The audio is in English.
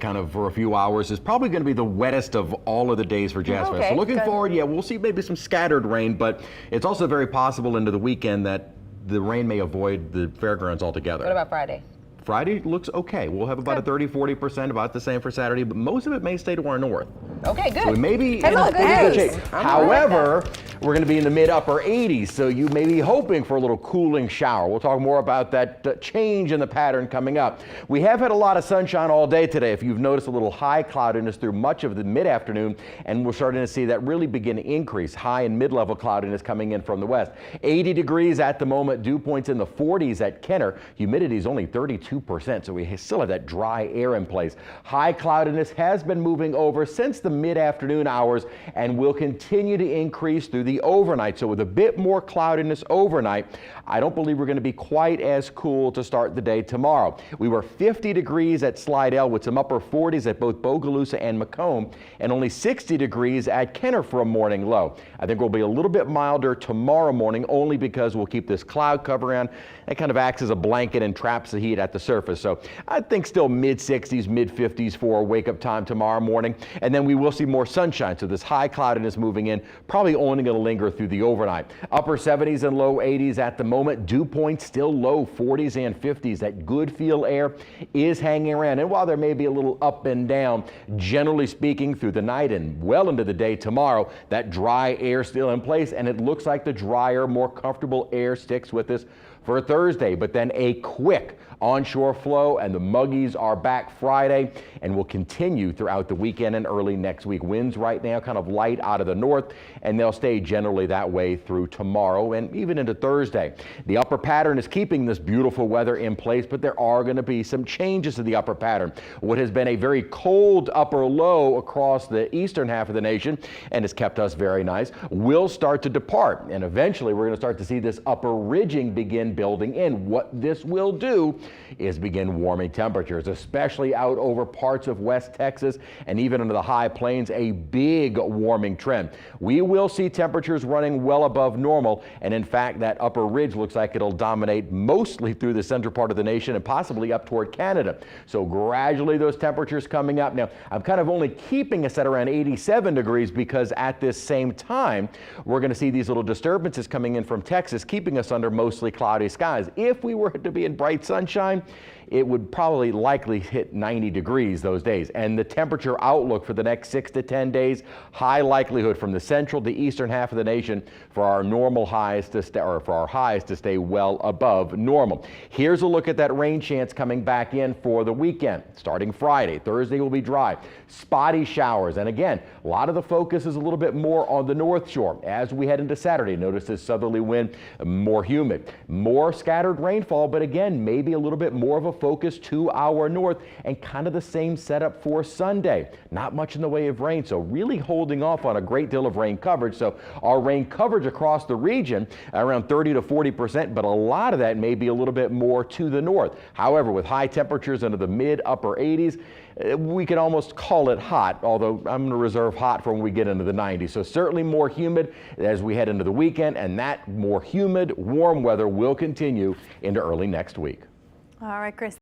kind of for a few hours is probably going to be the wettest of all of the days for Jazz Fest. So looking forward, yeah, we'll see maybe some scattered rain, but it's also very possible into the weekend that the rain may avoid the fairgrounds altogether. What about Friday? Friday looks okay. We'll have about a 30–40%, about the same for Saturday, but most of it may stay to our north. Okay, good. So we may be in good shape. However, we're going to be in the mid-upper 80s, so you may be hoping for a little cooling shower. We'll talk more about that change in the pattern coming up. We have had a lot of sunshine all day today. If you've noticed a little high cloudiness through much of the mid-afternoon, and we're starting to see that really begin to increase. High and mid-level cloudiness coming in from the west. 80 degrees at the moment, dew points in the 40s at Kenner. Humidity is only 32%, so we still have that dry air in place. High cloudiness has been moving over since the mid-afternoon hours and will continue to increase through the overnight. So with a bit more cloudiness overnight, I don't believe we're going to be quite as cool to start the day tomorrow. We were 50 degrees at Slidell with some upper 40s at both Bogalusa and Macomb, and only 60 degrees at Kenner for a morning low. I think we'll be a little bit milder tomorrow morning, only because we'll keep this cloud cover on. It kind of acts as a blanket and traps the heat at the surface. So I think still mid-60s, mid-50s for wake-up time tomorrow morning. And then we will see more sunshine. So this high cloudiness moving in, probably only going to linger through the overnight. Upper 70s and low 80s at the moment. Dew points still low 40s and 50s. That good feel air is hanging around. And while there may be a little up and down, generally speaking, through the night and well into the day tomorrow, that dry air still in place. And it looks like the drier, more comfortable air sticks with us for Thursday, but then a quick onshore flow, and the muggies are back Friday and will continue throughout the weekend and early next week. Winds right now kind of light out of the north, and they'll stay generally that way through tomorrow and even into Thursday. The upper pattern is keeping this beautiful weather in place, but there are going to be some changes to the upper pattern. What has been a very cold upper low across the eastern half of the nation and has kept us very nice will start to depart, and eventually we're going to start to see this upper ridging begin building in. What this will do is begin warming temperatures, especially out over parts of West Texas and even into the high plains, a big warming trend. We will see temperatures running well above normal, and in fact that upper ridge looks like it'll dominate mostly through the central part of the nation and possibly up toward Canada. So gradually those temperatures coming up. Now I'm kind of only keeping us at around 87 degrees because at this same time we're going to see these little disturbances coming in from Texas, keeping us under mostly cloudy skies. If we were to be in bright sunshine, it would probably likely hit 90 degrees those days. And the temperature outlook for the next 6 to 10 days, high likelihood from the central to eastern half of the nation for our normal highs to stay, or for our highs to stay well above normal. Here's a look at that rain chance coming back in for the weekend. Starting Friday, Thursday will be dry, spotty showers. And again, a lot of the focus is a little bit more on the north shore. As we head into Saturday, notice this southerly wind, more humid, more scattered rainfall, but again, maybe a little bit more of a focus to our north, and kind of the same setup for Sunday. Not much in the way of rain, so really holding off on a great deal of rain coverage. So our rain coverage across the region around 30 to 40%, but a lot of that may be a little bit more to the north. However, with high temperatures into the mid-upper 80s, we can almost call it hot, although I'm going to reserve hot for when we get into the 90s. So certainly more humid as we head into the weekend, and that more humid, warm weather will continue into early next week. All right, Chris.